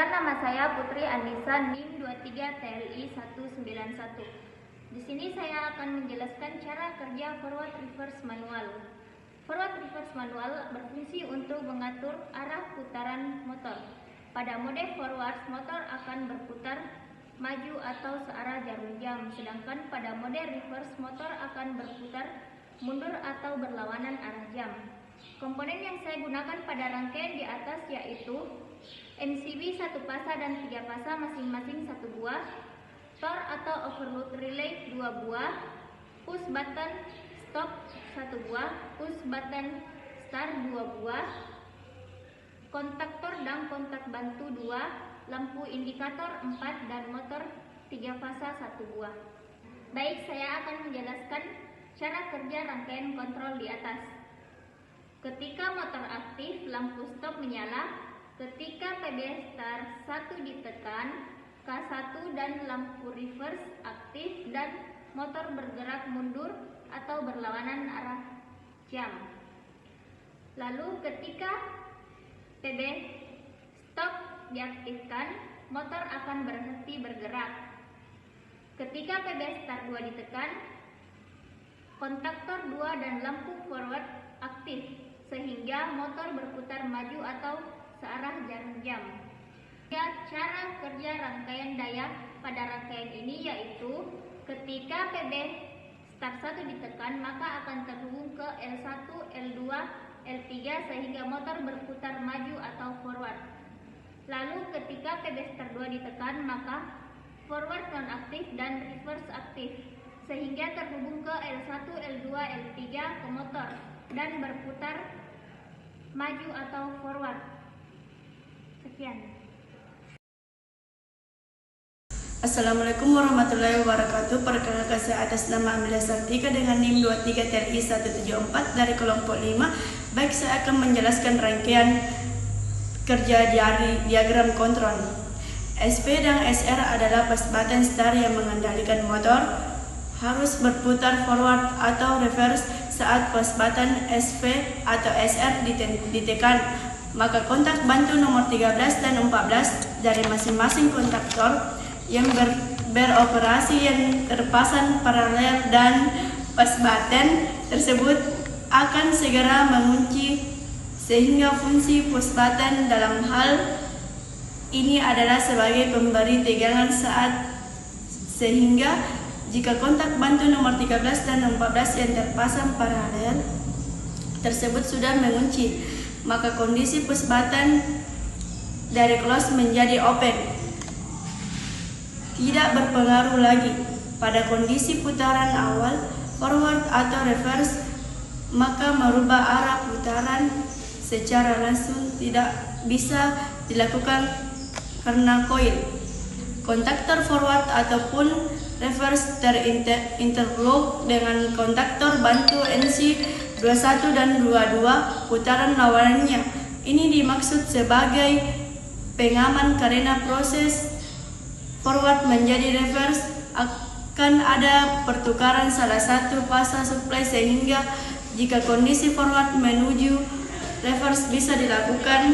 Perkenalkan, nama saya Putri Anissa, NIM 23 TLI 191. Di sini saya akan menjelaskan cara kerja forward reverse manual. Forward reverse manual berfungsi untuk mengatur arah putaran motor. Pada mode forward, motor akan berputar maju atau searah jarum jam, sedangkan pada mode reverse, motor akan berputar mundur atau berlawanan arah jam. Komponen yang saya gunakan pada rangkaian di atas yaitu MCB 1 pasa dan 3 pasa masing-masing 1 buah, Tor atau overload relay 2 buah, push button stop 1 buah, push button start 2 buah, kontaktor dan kontak bantu 2, lampu indikator 4, dan motor 3 pasa 1 buah. Baik, saya akan menjelaskan cara kerja rangkaian kontrol di atas. Ketika motor aktif, lampu stop menyala. Ketika PB start 1 ditekan, K1 dan lampu reverse aktif dan motor bergerak mundur atau berlawanan arah jam. Lalu ketika PB stop diaktifkan, motor akan berhenti bergerak. Ketika PB start 2 ditekan, kontaktor 2 dan lampu forward aktif sehingga motor berputar maju atau searah jarum jam. Cara kerja rangkaian daya pada rangkaian ini yaitu ketika PB start 1 ditekan, maka akan terhubung ke L1, L2, L3 sehingga motor berputar maju atau forward. Lalu ketika PB start 2 ditekan, maka forward non-aktif dan reverse aktif sehingga terhubung ke L1, L2, L3 ke motor dan berputar maju atau forward. Sekian. Assalamualaikum warahmatullahi wabarakatuh. Perkenalkan, saya atas nama Amelia Sartika dengan NIM 23 TLI 174 dari kelompok 5. Baik, saya akan menjelaskan rangkaian kerja diagram kontrol. SP dan SR adalah push button start yang mengendalikan motor harus berputar forward atau reverse saat push button SP atau SR ditekan. Maka kontak bantu nomor 13 dan 14 dari masing-masing kontaktor yang beroperasi yang terpasang paralel dan push button tersebut akan segera mengunci, sehingga fungsi push button dalam hal ini adalah sebagai pemberi tegangan saat, sehingga jika kontak bantu nomor 13 dan 14 yang terpasang paralel tersebut sudah mengunci, maka kondisi push button dari close menjadi open, tidak berpengaruh lagi pada kondisi putaran awal, forward atau reverse, maka merubah arah putaran secara langsung tidak bisa dilakukan karena koil, kontaktor forward ataupun reverse terinterlock dengan kontaktor bantu NC 21 dan 22 putaran lawanannya. Ini dimaksud sebagai pengaman karena proses forward menjadi reverse akan ada pertukaran salah satu pasa supply, sehingga jika kondisi forward menuju reverse bisa dilakukan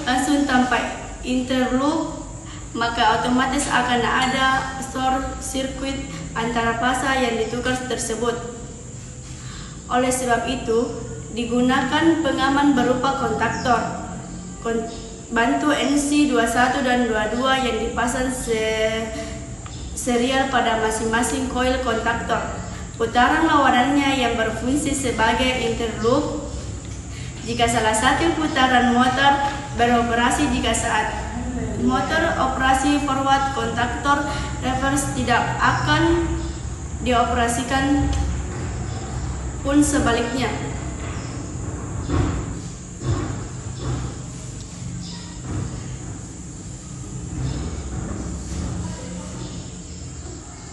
langsung tanpa interlock, maka otomatis akan ada short circuit antara pasa yang ditukar tersebut. Oleh sebab itu, digunakan pengaman berupa kontaktor bantu NC 21 dan 22 yang dipasang serial pada masing-masing koil kontaktor. Putaran lawanannya yang berfungsi sebagai interloop jika salah satu putaran motor beroperasi. Jika saat motor operasi forward, kontaktor reverse tidak akan dioperasikan, pun sebaliknya.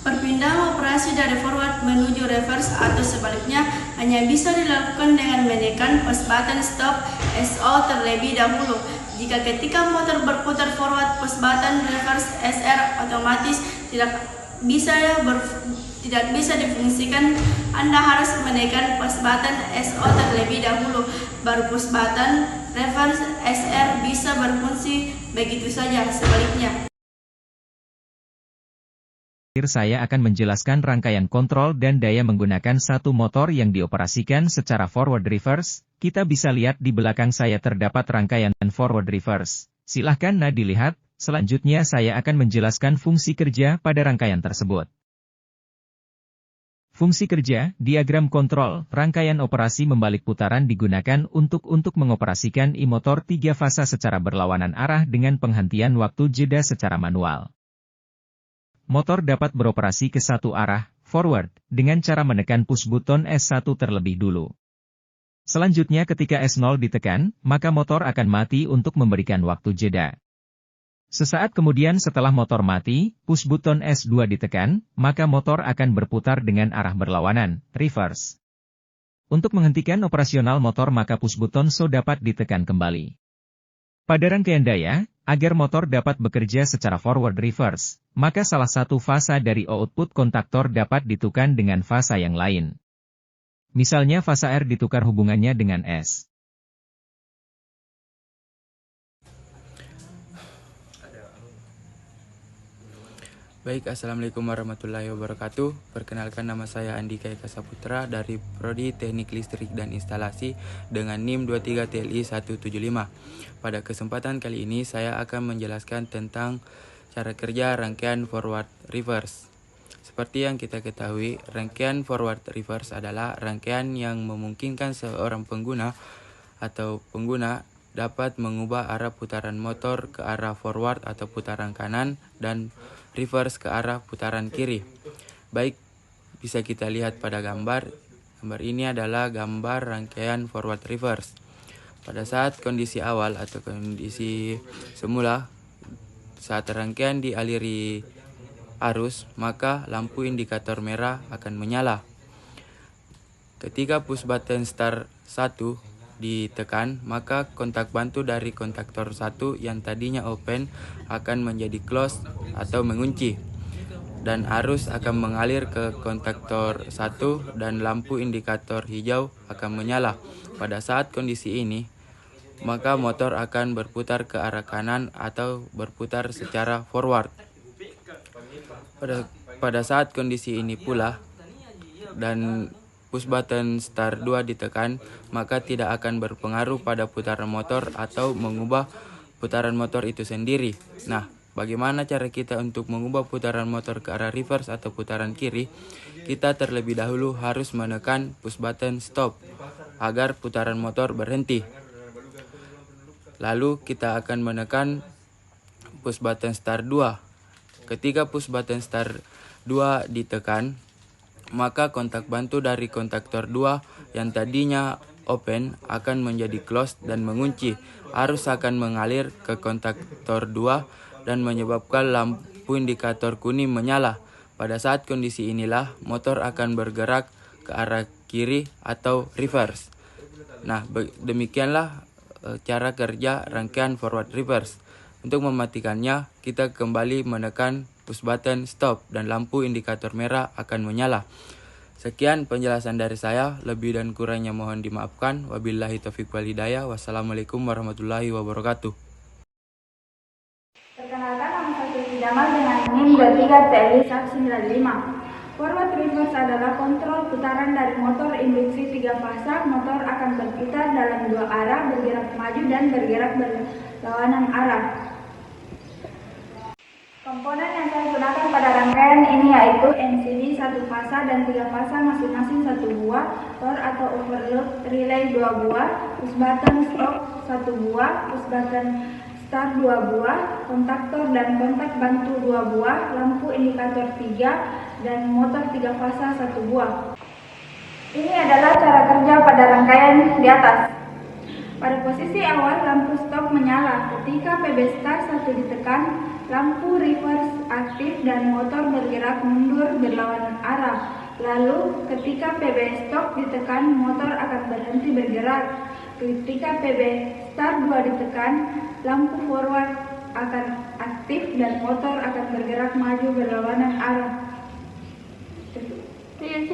Perpindahan operasi dari forward menuju reverse atau sebaliknya hanya bisa dilakukan dengan menekan push button stop SO terlebih dahulu. Jika ketika motor berputar forward, push button reverse SR otomatis tidak bisa difungsikan, Anda harus menekan push button SO terlebih dahulu, baru push button reverse SR bisa berfungsi begitu saja sebaliknya. Saya akan menjelaskan rangkaian kontrol dan daya menggunakan satu motor yang dioperasikan secara forward reverse. Kita bisa lihat di belakang saya terdapat rangkaian forward reverse. Silahkan dilihat. Selanjutnya saya akan menjelaskan fungsi kerja pada rangkaian tersebut. Fungsi kerja, diagram kontrol, rangkaian operasi membalik putaran digunakan untuk mengoperasikan motor 3 fasa secara berlawanan arah dengan penghentian waktu jeda secara manual. Motor dapat beroperasi ke satu arah, forward, dengan cara menekan push button S1 terlebih dulu. Selanjutnya ketika S0 ditekan, maka motor akan mati untuk memberikan waktu jeda. Sesaat kemudian setelah motor mati, push button S2 ditekan, maka motor akan berputar dengan arah berlawanan, reverse. Untuk menghentikan operasional motor maka push button SO dapat ditekan kembali. Pada rangkaian daya, agar motor dapat bekerja secara forward reverse, maka salah satu fasa dari output kontaktor dapat ditukar dengan fasa yang lain. Misalnya fasa R ditukar hubungannya dengan S. Baik, Assalamualaikum warahmatullahi wabarakatuh. Perkenalkan, nama saya Andika Eka Saputra dari Prodi Teknik Listrik dan Instalasi dengan NIM 23TLI175. Pada kesempatan kali ini saya akan menjelaskan tentang cara kerja rangkaian forward reverse. Seperti yang kita ketahui, rangkaian forward reverse adalah rangkaian yang memungkinkan seorang pengguna atau pengguna dapat mengubah arah putaran motor ke arah forward atau putaran kanan dan reverse ke arah putaran kiri. Baik, bisa kita lihat pada gambar. Gambar ini adalah gambar rangkaian forward reverse. Pada saat kondisi awal atau kondisi semula, saat rangkaian dialiri arus, maka lampu indikator merah akan menyala. Ketika push button start 1 ditekan, maka kontak bantu dari kontaktor 1 yang tadinya open akan menjadi close atau mengunci, dan arus akan mengalir ke kontaktor 1 dan lampu indikator hijau akan menyala. Pada saat kondisi ini, maka motor akan berputar ke arah kanan atau berputar secara forward. Pada saat kondisi ini pula dan push button start 2 ditekan, maka tidak akan berpengaruh pada putaran motor atau mengubah putaran motor itu sendiri. Nah, bagaimana cara kita untuk mengubah putaran motor ke arah reverse atau putaran kiri? Kita terlebih dahulu harus menekan push button stop agar putaran motor berhenti. Lalu kita akan menekan push button start 2. Ketika push button start 2 ditekan, maka kontak bantu dari kontaktor 2 yang tadinya open akan menjadi close dan mengunci. Arus akan mengalir ke kontaktor 2 dan menyebabkan lampu indikator kuning menyala. Pada saat kondisi inilah motor akan bergerak ke arah kiri atau reverse. Nah, demikianlah cara kerja rangkaian forward reverse. Untuk mematikannya, kita kembali menekan push button stop dan lampu indikator merah akan menyala. Sekian penjelasan dari saya, lebih dan kurangnya mohon dimaafkan. Wabillahi taufiq wal hidayah. Wassalamualaikum warahmatullahi wabarakatuh. Perkenalkan, nama saya Siti Jamal dengan NIM 23TLI195. Forward reverse adalah kontrol putaran dari motor induksi 3 fasa. Motor akan berputar dalam 2 arah, bergerak maju dan bergerak berlawanan arah. Komponen yang saya gunakan pada rangkaian ini yaitu MCB 1 fasa dan 3 fasa masing-masing 1 buah, tor atau overload relay 2 buah, push button stop 1 buah, push button start 2 buah, kontaktor dan kontak bantu 2 buah, lampu indikator 3, dan motor 3 fasa 1 buah. Ini adalah cara kerja pada rangkaian di atas. Pada posisi awal lampu stop menyala. Ketika PB start 1 ditekan, lampu reverse aktif dan motor bergerak mundur berlawanan arah. Lalu ketika PB stop ditekan, motor akan berhenti bergerak. Ketika PB start 2 ditekan, lampu forward akan aktif dan motor akan bergerak maju berlawanan arah. Iya,